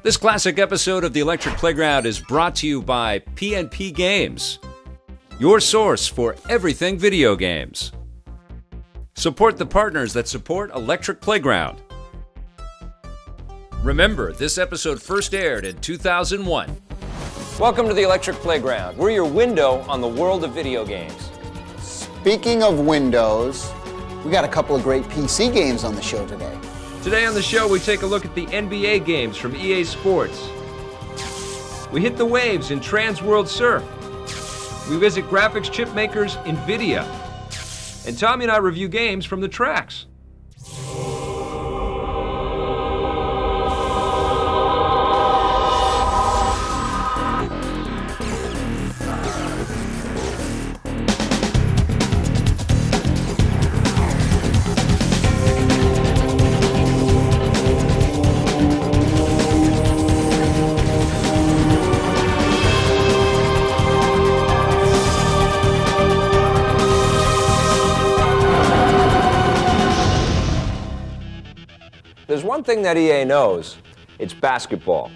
This classic episode of The Electric Playground is brought to you by P&P Games, your source for everything video games. Support the partners that support Electric Playground. Remember, this episode first aired in 2001. Welcome to The Electric Playground. We're your window on the world of video games. Speaking of windows, we got a couple of great PC games on the show today. Today on the show, we take a look at the NBA games from EA Sports. We hit the waves in Transworld Surf. We visit graphics chip makers NVIDIA. And Tommy and I review games from the tracks. There's one thing that EA knows, it's basketball.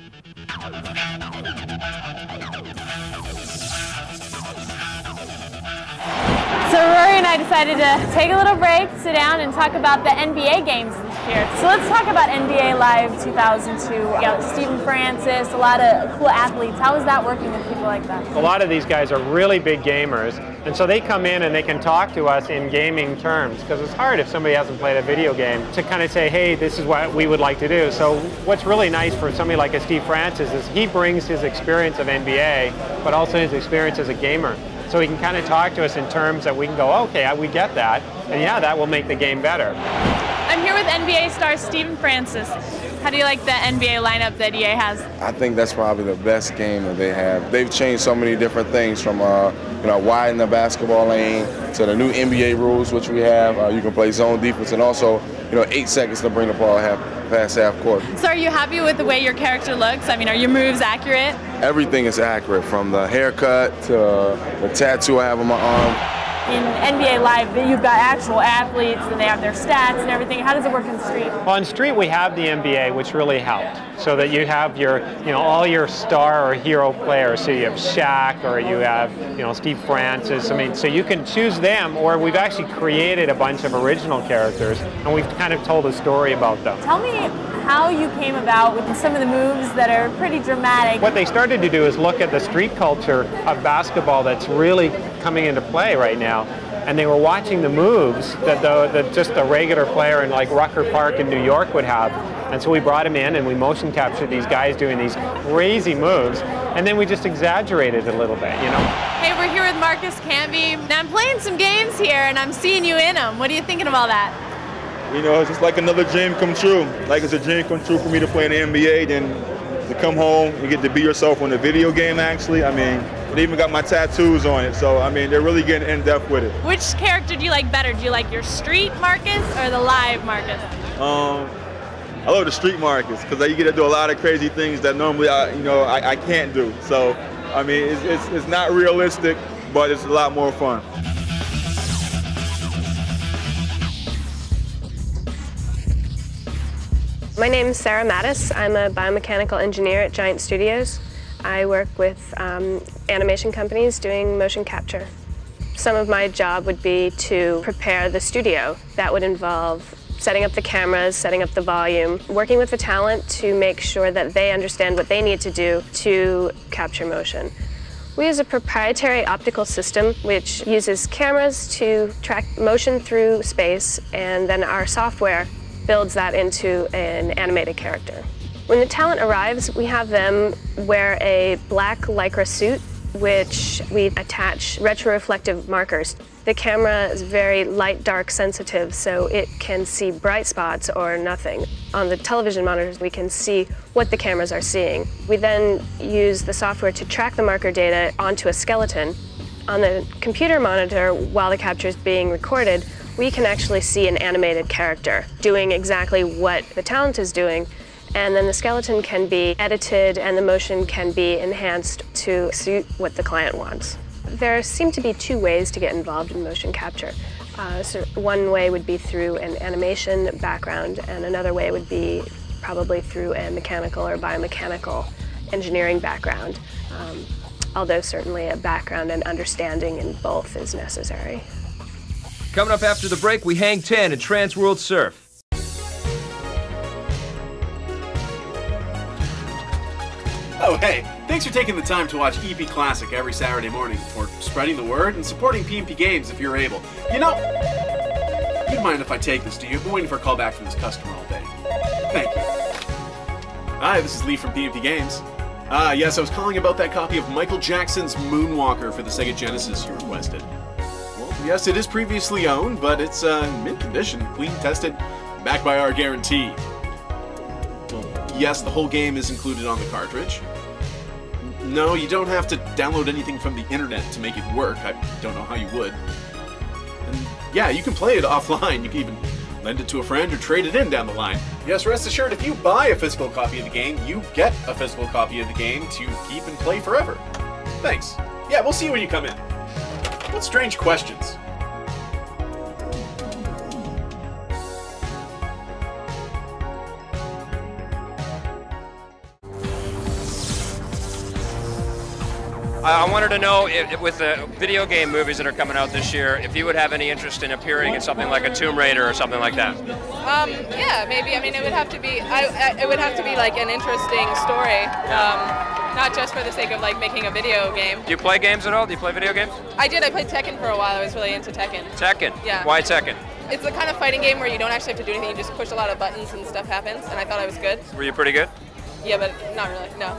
So Rory and I decided to take a little break, sit down, and talk about the NBA games this year. So let's talk about NBA Live 2002. We got Stephen Francis, a lot of cool athletes. How is that working with people like that? A lot of these guys are really big gamers, and so they come in and they can talk to us in gaming terms, because it's hard if somebody hasn't played a video game to kind of say, hey, this is what we would like to do. So what's really nice for somebody like a Steve Francis is he brings his experience of NBA, but also his experience as a gamer. So he can kind of talk to us in terms that we can go, okay, we get that, and yeah, that will make the game better. I'm here with NBA star Stephen Francis. How do you like the NBA lineup that EA has? I think that's probably the best game that they have. They've changed so many different things from widen the basketball lane to the new NBA rules, which we have. You can play zone defense and also 8 seconds to bring the ball past half court. So are you happy with the way your character looks? I mean, are your moves accurate? Everything is accurate, from the haircut to the tattoo I have on my arm. In NBA Live, you've got actual athletes and they have their stats and everything. How does it work in Street? Well, in Street we have the NBA, which really helped, so that you have your, all your star or hero players. So you have Shaq, or you have, Steve Francis. I mean, so you can choose them, or we've actually created a bunch of original characters, and we've kind of told a story about them. Tell me how you came about with some of the moves that are pretty dramatic. What they started to do is look at the street culture of basketball that's really coming into play right now. And they were watching the moves that just a regular player in like Rucker Park in New York would have. And so we brought them in and we motion captured these guys doing these crazy moves. And then we just exaggerated it a little bit, Hey, we're here with Marcus Camby. Now I'm playing some games here and I'm seeing you in them. What are you thinking of all that? It's just like another dream come true. Like it's a dream come true for me to play in the NBA, then to come home and get to be yourself on the video game, actually. I mean, they even got my tattoos on it, so I mean, they're really getting in depth with it. Which character do you like better? Do you like your street Marcus or the live Marcus? I love the street Marcus, because you get to do a lot of crazy things that normally I can't do. So, I mean, it's not realistic, but it's a lot more fun. My name is Sara Mattes. I'm a biomechanical engineer at Giant Studios. I work with animation companies doing motion capture. Some of my job would be to prepare the studio. That would involve setting up the cameras, setting up the volume, working with the talent to make sure that they understand what they need to do to capture motion. We use a proprietary optical system which uses cameras to track motion through space, and then our software builds that into an animated character. When the talent arrives, we have them wear a black Lycra suit, which we attach retroreflective markers. The camera is very light-dark sensitive, so it can see bright spots or nothing. On the television monitors, we can see what the cameras are seeing. We then use the software to track the marker data onto a skeleton. On the computer monitor, while the capture is being recorded, we can actually see an animated character doing exactly what the talent is doing, and then the skeleton can be edited and the motion can be enhanced to suit what the client wants. There seem to be two ways to get involved in motion capture. So one way would be through an animation background, and another way would be probably through a mechanical or biomechanical engineering background, although certainly a background and understanding in both is necessary. Coming up after the break, we hang 10 in Transworld Surf. Oh, hey, thanks for taking the time to watch EP Classic every Saturday morning, for spreading the word and supporting PNP Games if you're able. You know, you'd mind if I take this, do you? I've been waiting for a call back from this customer all day. Thank you. Hi, this is Lee from PNP Games. Yes, I was calling about that copy of Michael Jackson's Moonwalker for the Sega Genesis you requested. Well, yes, it is previously owned, but it's mint condition, clean, tested, backed by our guarantee. Yes, the whole game is included on the cartridge. No, you don't have to download anything from the internet to make it work. I don't know how you would. And yeah, you can play it offline. You can even lend it to a friend or trade it in down the line. Yes, rest assured, if you buy a physical copy of the game, you get a physical copy of the game to keep and play forever. Thanks. Yeah, we'll see you when you come in. What strange questions. I wanted to know, if with the video game movies that are coming out this year, if you would have any interest in appearing in something like a Tomb Raider or something like that. Yeah, maybe. I mean, it would have to be. It would have to be like an interesting story, not just for the sake of like making a video game. Do you play games at all? Do you play video games? I did. I played Tekken for a while. I was really into Tekken. Tekken. Yeah. Why Tekken? It's the kind of fighting game where you don't actually have to do anything. You just push a lot of buttons and stuff happens. And I thought I was good. Were you pretty good? Yeah, but not really. No.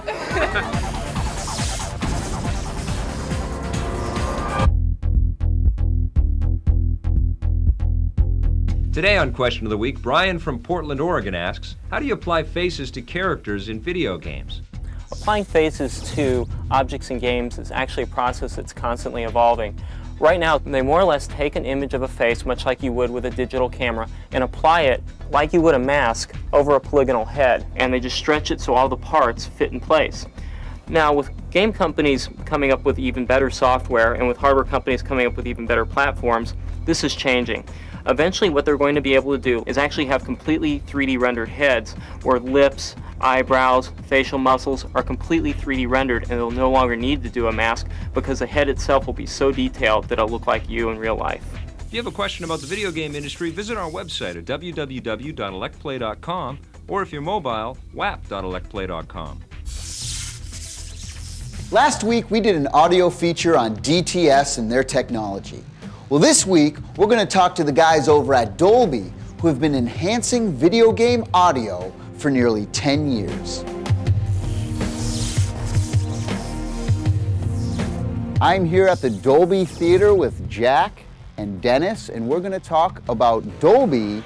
Today on Question of the Week, Brian from Portland, Oregon asks, how do you apply faces to characters in video games? Applying faces to objects in games is actually a process that's constantly evolving. Right now, they more or less take an image of a face, much like you would with a digital camera, and apply it like you would a mask over a polygonal head, and they just stretch it so all the parts fit in place. Now, with game companies coming up with even better software, and with hardware companies coming up with even better platforms, this is changing. Eventually, what they're going to be able to do is actually have completely 3D rendered heads, where lips, eyebrows, facial muscles are completely 3D rendered, and they'll no longer need to do a mask because the head itself will be so detailed that it'll look like you in real life. If you have a question about the video game industry, visit our website at www.electplay.com, or if you're mobile, wap.electplay.com. Last week, we did an audio feature on DTS and their technology. Well, this week, we're going to talk to the guys over at Dolby who have been enhancing video game audio for nearly 10 years. I'm here at the Dolby Theater with Jack and Dennis, and we're going to talk about Dolby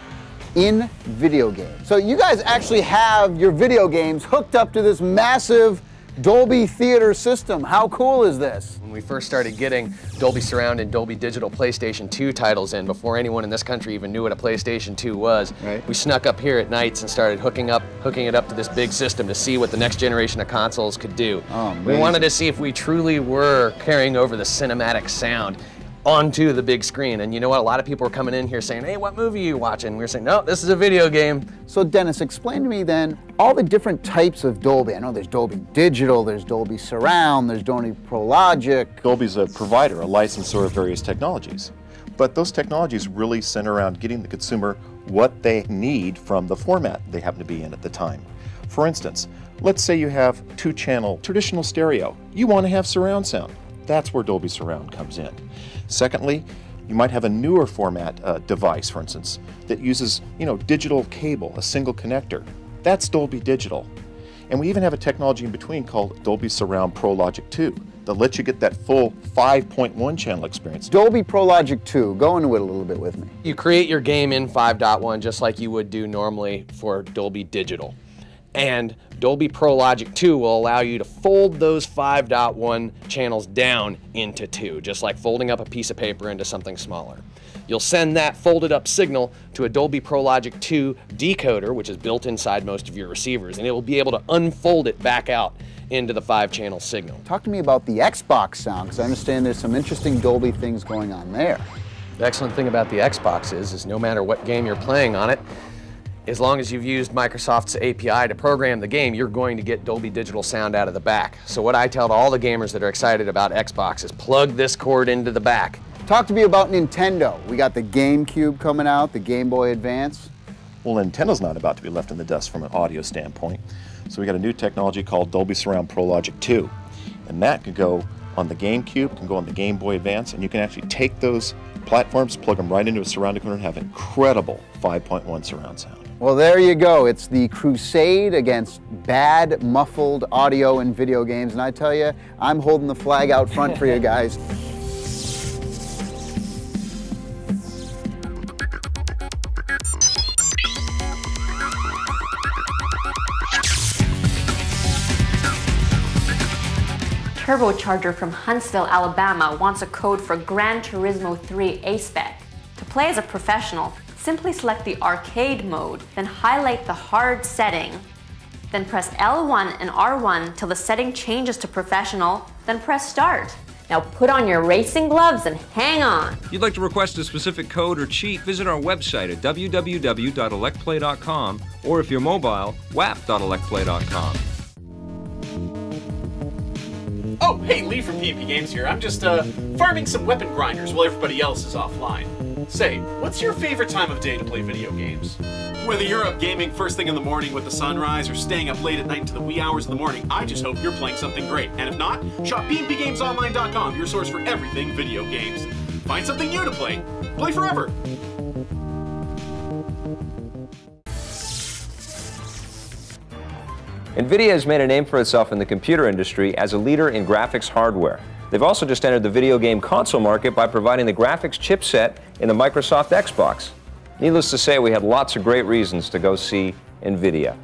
in video games. So you guys actually have your video games hooked up to this massive Dolby Theater system. How cool is this? When we first started getting Dolby Surround and Dolby Digital PlayStation 2 titles in, before anyone in this country even knew what a PlayStation 2 was, we snuck up here at nights and started hooking it up to this big system to see what the next generation of consoles could do. We wanted to see if we truly were carrying over the cinematic sound onto the big screen. And you know what? A lot of people were coming in here saying, hey, what movie are you watching? We were saying, no, this is a video game. So Dennis, explain to me then all the different types of Dolby. I know there's Dolby Digital, there's Dolby Surround, there's Dolby Pro Logic. Dolby's a provider, a licensor of various technologies. But those technologies really center around getting the consumer what they need from the format they happen to be in at the time. For instance, let's say you have 2-channel traditional stereo. You want to have surround sound. That's where Dolby Surround comes in. Secondly, you might have a newer format device, for instance, that uses, digital cable, a single connector. That's Dolby Digital. And we even have a technology in between called Dolby Surround Pro Logic 2 that lets you get that full 5.1 channel experience. Dolby Pro Logic 2, go into it a little bit with me. You create your game in 5.1 just like you would do normally for Dolby Digital. And Dolby Pro Logic 2 will allow you to fold those 5.1 channels down into 2, just like folding up a piece of paper into something smaller. You'll send that folded up signal to a Dolby Pro Logic 2 decoder, which is built inside most of your receivers, and it will be able to unfold it back out into the 5-channel signal. Talk to me about the Xbox sound, because I understand there's some interesting Dolby things going on there. The excellent thing about the Xbox is no matter what game you're playing on it, As long as you've used Microsoft's API to program the game, you're going to get Dolby Digital sound out of the back. So what I tell to all the gamers that are excited about Xbox is plug this cord into the back. Talk to me about Nintendo. We got the GameCube coming out, the Game Boy Advance. Well, Nintendo's not about to be left in the dust from an audio standpoint. So we got a new technology called Dolby Surround Pro Logic 2. And that can go on the GameCube, can go on the Game Boy Advance, and you can actually take those platforms, plug them right into a surround encoder and have incredible 5.1 surround sound. Well, there you go. It's the crusade against bad, muffled audio in video games. And I tell you, I'm holding the flag out front for you guys. Turbocharger from Huntsville, Alabama wants a code for Gran Turismo 3 A-Spec. To play as a professional, simply select the arcade mode, then highlight the hard setting, then press L1 and R1 till the setting changes to professional, then press start. Now put on your racing gloves and hang on. If you'd like to request a specific code or cheat, visit our website at www.electplay.com, or if you're mobile, wap.electplay.com. Oh, hey, Lee from PNP Games here. I'm just farming some weapon grinders while everybody else is offline. Say, what's your favorite time of day to play video games? Whether you're up gaming first thing in the morning with the sunrise or staying up late at night into the wee hours of the morning, I just hope you're playing something great. And if not, shop pnpgamesonline.com, your source for everything video games. Find something new to play. Play forever. NVIDIA has made a name for itself in the computer industry as a leader in graphics hardware. They've also just entered the video game console market by providing the graphics chipset in the Microsoft Xbox. Needless to say, we had lots of great reasons to go see NVIDIA.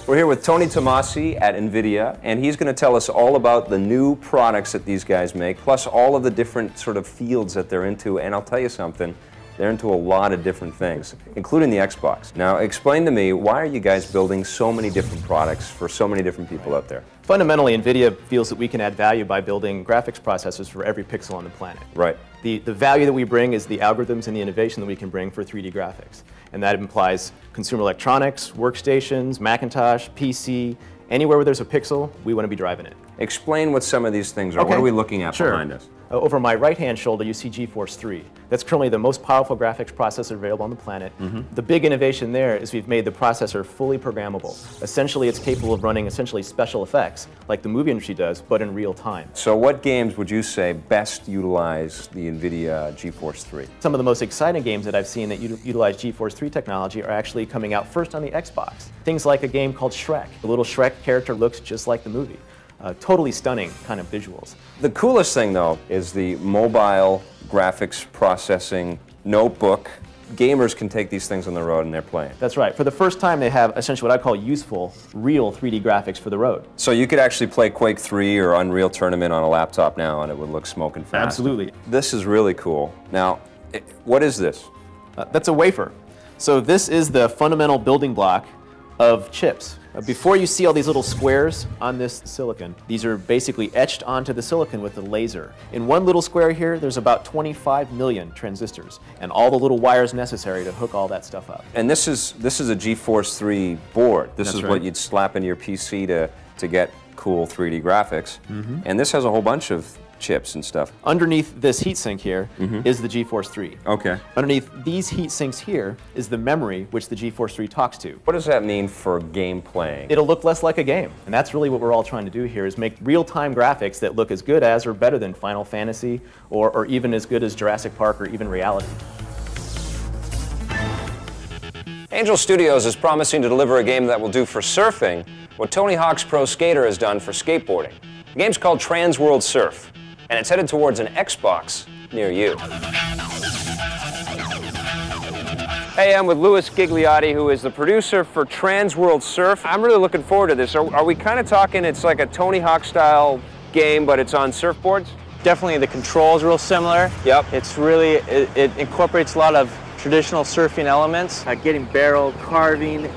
We're here with Tony Tomasi at NVIDIA, and he's going to tell us all about the new products that these guys make, plus all of the different sort of fields that they're into. And I'll tell you something, they're into a lot of different things, including the Xbox. Now, explain to me, why are you guys building so many different products for so many different people out there? Fundamentally, NVIDIA feels that we can add value by building graphics processors for every pixel on the planet. Right. The value that we bring is the algorithms and the innovation that we can bring for 3D graphics. And that implies consumer electronics, workstations, Macintosh, PC, anywhere where there's a pixel, we want to be driving it. Explain what some of these things are. Okay. What are we looking at Sure. behind us? Over my right-hand shoulder, you see GeForce 3. That's currently the most powerful graphics processor available on the planet. The big innovation there is we've made the processor fully programmable. Essentially, it's capable of running essentially special effects, like the movie industry does, but in real time. So what games would you say best utilize the NVIDIA GeForce 3? Some of the most exciting games that I've seen that utilize GeForce 3 technology are actually coming out first on the Xbox. Things like a game called Shrek. The little Shrek character looks just like the movie. Totally stunning kind of visuals. The coolest thing, though, is the mobile graphics processing notebook. Gamers can take these things on the road and they're playing. That's right. For the first time, they have essentially what I call useful, real 3D graphics for the road. So you could actually play Quake 3 or Unreal Tournament on a laptop now and it would look smoking fast. Absolutely. This is really cool. Now, what is this? That's a wafer. So this is the fundamental building block of chips. Before you see all these little squares on this silicon, these are basically etched onto the silicon with a laser. In one little square here, there's about 25 million transistors and all the little wires necessary to hook all that stuff up. And this is a GeForce 3 board. This is what you'd slap into your PC to get cool 3D graphics. And this has a whole bunch of chips and stuff. Underneath this heatsink here is the GeForce 3. Okay. Underneath these heat sinks here is the memory which the GeForce 3 talks to. What does that mean for game playing? It'll look less like a game. And that's really what we're all trying to do here, is make real-time graphics that look as good as or better than Final Fantasy or even as good as Jurassic Park or even Reality. Angel Studios is promising to deliver a game that will do for surfing what Tony Hawk's Pro Skater has done for skateboarding. The game's called Transworld Surf, and it's headed towards an Xbox near you. Hey, I'm with Louis Gigliotti, who is the producer for Transworld Surf. I'm really looking forward to this. Are we kind of talking it's like a Tony Hawk style game, but it's on surfboards? Definitely, the controls are real similar. Yep. It's really, it incorporates a lot of traditional surfing elements, getting barrel, carving,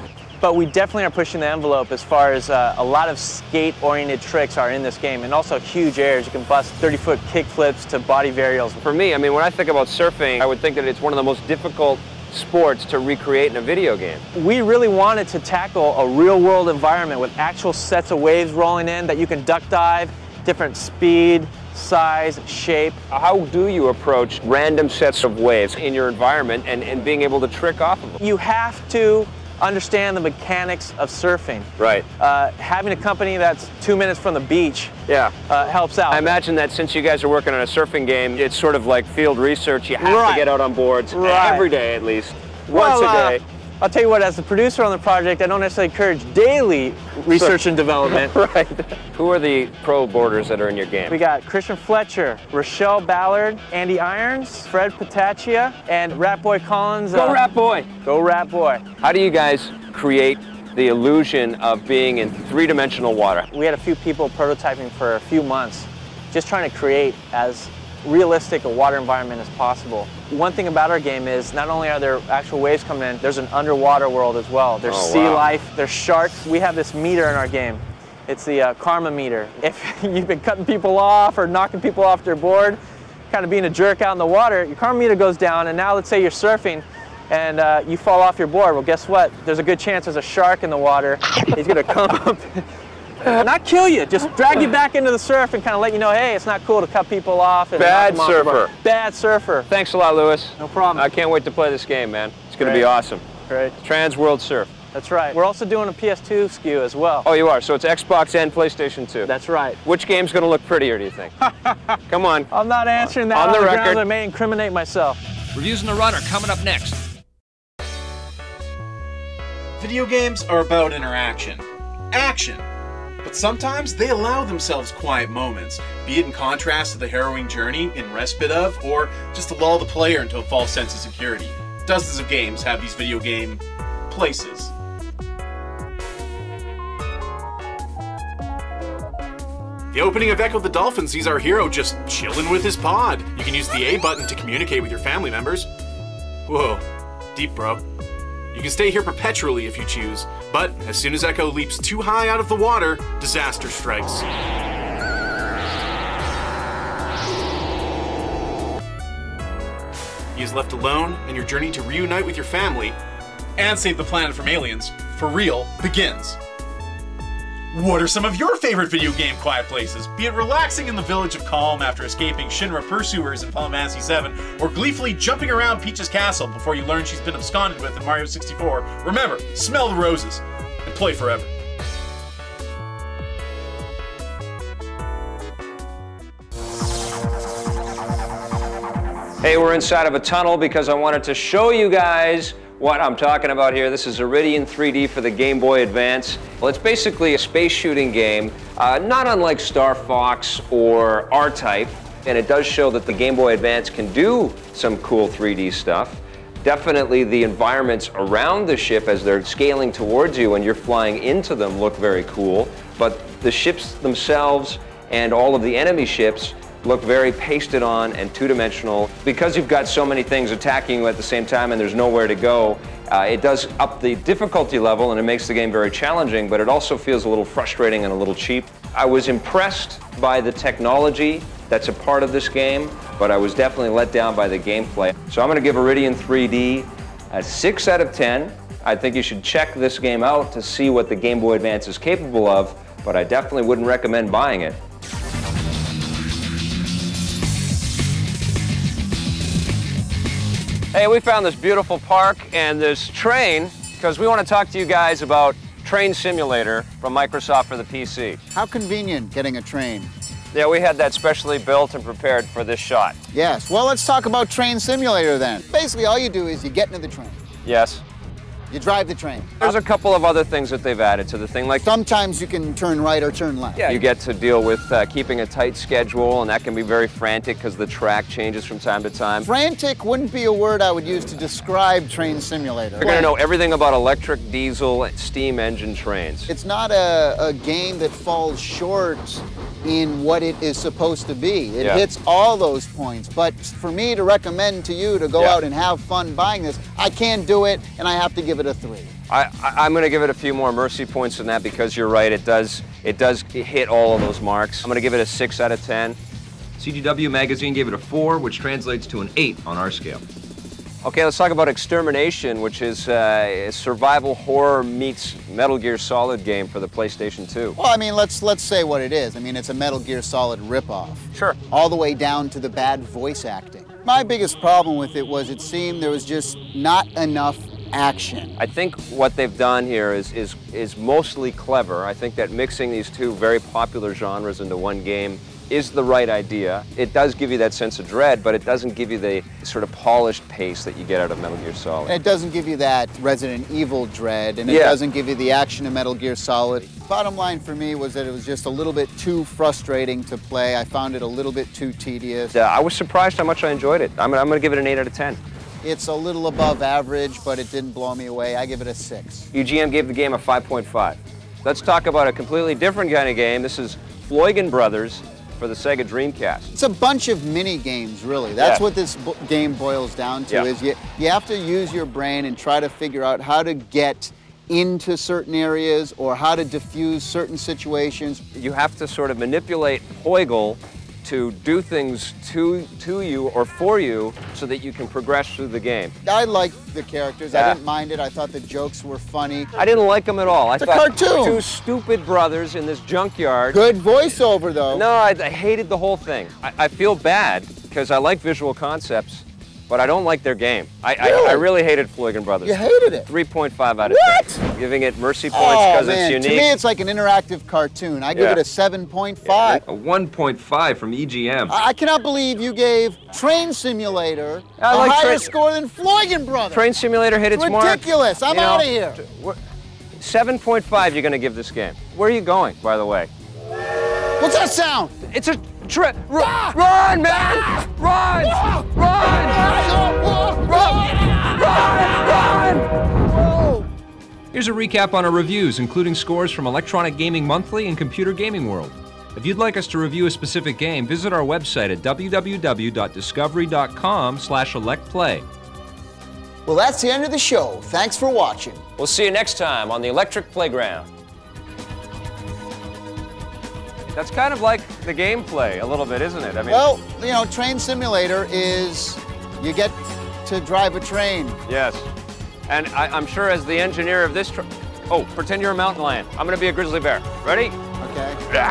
but we definitely are pushing the envelope as far as a lot of skate-oriented tricks are in this game, and also huge airs. You can bust 30-foot kick flips to body varials. For me, I mean, when I think about surfing, I would think that it's one of the most difficult sports to recreate in a video game. We really wanted to tackle a real-world environment with actual sets of waves rolling in that you can duck dive, different speed, size, shape. How do you approach random sets of waves in your environment and being able to trick off of them? You have to understand the mechanics of surfing. Right. Having a company that's 2 minutes from the beach helps out. I imagine that since you guys are working on a surfing game, it's sort of like field research. You have to get out on boards every day at least, once a day. I'll tell you what, as the producer on the project, I don't necessarily encourage daily research and development. Right. Who are the pro boarders that are in your game? We got Christian Fletcher, Rochelle Ballard, Andy Irons, Fred Patachia, and Rat Boy Collins. Go Rat Boy! Go Rat Boy. How do you guys create the illusion of being in three-dimensional water? We had a few people prototyping for a few months, just trying to create as realistic a water environment as possible. One thing about our game is not only are there actual waves coming in, there's an underwater world as well. There's sea life, there's sharks. We have this meter in our game. It's the karma meter. If you've been cutting people off or knocking people off their board, kind of being a jerk out in the water, your karma meter goes down, and now let's say you're surfing and you fall off your board. Well, guess what? There's a good chance there's a shark in the water. He's gonna come up not kill you, just drag you back into the surf and kind of let you know, hey, it's not cool to cut people off. And Bad surfer. Bad surfer. Thanks a lot, Lewis. No problem. I can't wait to play this game, man. It's going to be awesome. Great. Transworld Surf. That's right. We're also doing a PS2 SKU as well. Oh, you are? So it's Xbox and PlayStation 2. That's right. Which game's going to look prettier, do you think? Come on. I'm not answering that on the record. grounds I may incriminate myself. Reviews in the Run are coming up next. Video games are about interaction. Action. But sometimes they allow themselves quiet moments, be it in contrast to the harrowing journey in respite of, or just to lull the player into a false sense of security. Dozens of games have these video game places. The opening of Echo the Dolphin sees our hero just chilling with his pod. You can use the A button to communicate with your family members. Whoa, deep bro. You can stay here perpetually if you choose, but as soon as Echo leaps too high out of the water, disaster strikes. He is left alone, and your journey to reunite with your family and save the planet from aliens, for real, begins. What are some of your favorite video game quiet places? Be it relaxing in the village of Calm after escaping Shinra pursuers in Final Fantasy 7, or gleefully jumping around Peach's castle before you learn she's been absconded with in Mario 64. Remember, smell the roses and play forever. Hey, we're inside of a tunnel because I wanted to show you guys what I'm talking about here. This is Iridion 3D for the Game Boy Advance. Well, it's basically a space shooting game, not unlike Star Fox or R-Type, and it does show that the Game Boy Advance can do some cool 3D stuff. Definitely the environments around the ship as they're scaling towards you and you're flying into them look very cool, but the ships themselves and all of the enemy ships look very pasted on and two-dimensional. Because you've got so many things attacking you at the same time and there's nowhere to go, it does up the difficulty level and it makes the game very challenging, but it also feels a little frustrating and a little cheap. I was impressed by the technology that's a part of this game, but I was definitely let down by the gameplay. So I'm going to give Iridion 3D a 6 out of 10. I think you should check this game out to see what the Game Boy Advance is capable of, but I definitely wouldn't recommend buying it. Hey, we found this beautiful park and this train because we want to talk to you guys about Train Simulator from Microsoft for the PC. How convenient getting a train. Yeah, we had that specially built and prepared for this shot. Yes, well, let's talk about Train Simulator then. Basically, all you do is you get into the train. Yes. You drive the train. There's a couple of other things that they've added to the thing, like sometimes you can turn right or turn left. Yeah, you get to deal with keeping a tight schedule, and that can be very frantic because the track changes from time to time. Frantic wouldn't be a word I would use to describe Train Simulator. You're going to know everything about electric, diesel, and steam engine trains. It's not a game that falls short in what it is supposed to be. It Yeah. hits all those points. But for me to recommend to you to go out and have fun buying this, I can't do it, and I have to give it a 3. I'm going to give it a few more mercy points than that because you're right. It does hit all of those marks. I'm going to give it a 6 out of 10. CGW Magazine gave it a 4, which translates to an 8 on our scale. Okay, let's talk about Extermination, which is a survival horror meets Metal Gear Solid game for the PlayStation 2. Well, I mean, let's say what it is. I mean, it's a Metal Gear Solid ripoff. Sure. All the way down to the bad voice acting. My biggest problem with it was it seemed there was just not enough action. I think what they've done here is mostly clever. I think that mixing these two very popular genres into one game is the right idea. It does give you that sense of dread, but it doesn't give you the sort of polished pace that you get out of Metal Gear Solid. And it doesn't give you that Resident Evil dread, and it doesn't give you the action of Metal Gear Solid. Bottom line for me was that it was just a little bit too frustrating to play. I found it a little bit too tedious. I was surprised how much I enjoyed it. I'm going to give it an 8 out of 10. It's a little above average, but it didn't blow me away. I give it a 6. UGM gave the game a 5.5. Let's talk about a completely different kind of game. This is Floygan Brothers for the Sega Dreamcast. It's a bunch of mini games, really. That's what this game boils down to, is you have to use your brain and try to figure out how to get into certain areas or how to diffuse certain situations. You have to sort of manipulate Hoigel to do things to you or for you so that you can progress through the game. I liked the characters. I didn't mind it. I thought the jokes were funny. I didn't like them at all. It's a cartoon. Two stupid brothers in this junkyard. Good voiceover, though. No, I hated the whole thing. I feel bad because I like visual concepts, but I don't like their game. I really hated Floygan Brothers. You hated it? 3.5 out of 10. I'm giving it mercy points because it's unique. To me, it's like an interactive cartoon. I give it a 7.5. A 1.5 from EGM. I cannot believe you gave Train Simulator a higher score than Floygan Brothers. Train Simulator hit its mark. Ridiculous. I'm out of here. 7.5 you're going to give this game. Where are you going, by the way? What's that sound? It's a trip. Run, man! Run! Run! Here's a recap on our reviews, including scores from Electronic Gaming Monthly and Computer Gaming World. If you'd like us to review a specific game, visit our website at www.discovery.com/electplay. Well, that's the end of the show. Thanks for watching. We'll see you next time on the Electric Playground. That's kind of like the gameplay a little bit, isn't it? I mean, well, you know, Train Simulator is you get to drive a train. Yes. And I'm sure as the engineer of this pretend you're a mountain lion. I'm going to be a grizzly bear. Ready? Okay. Okay.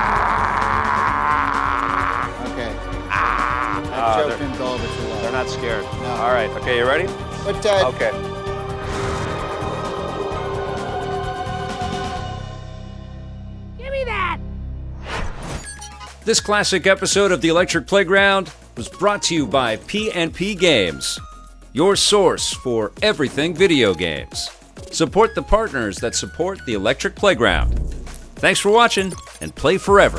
That joke didn't go over too well. They're not scared. No. All right. Okay, you ready? But, okay. Give me that! This classic episode of the Electric Playground was brought to you by PNP Games, your source for everything video games. Support the partners that support the Electric Playground. Thanks for watching, and play forever.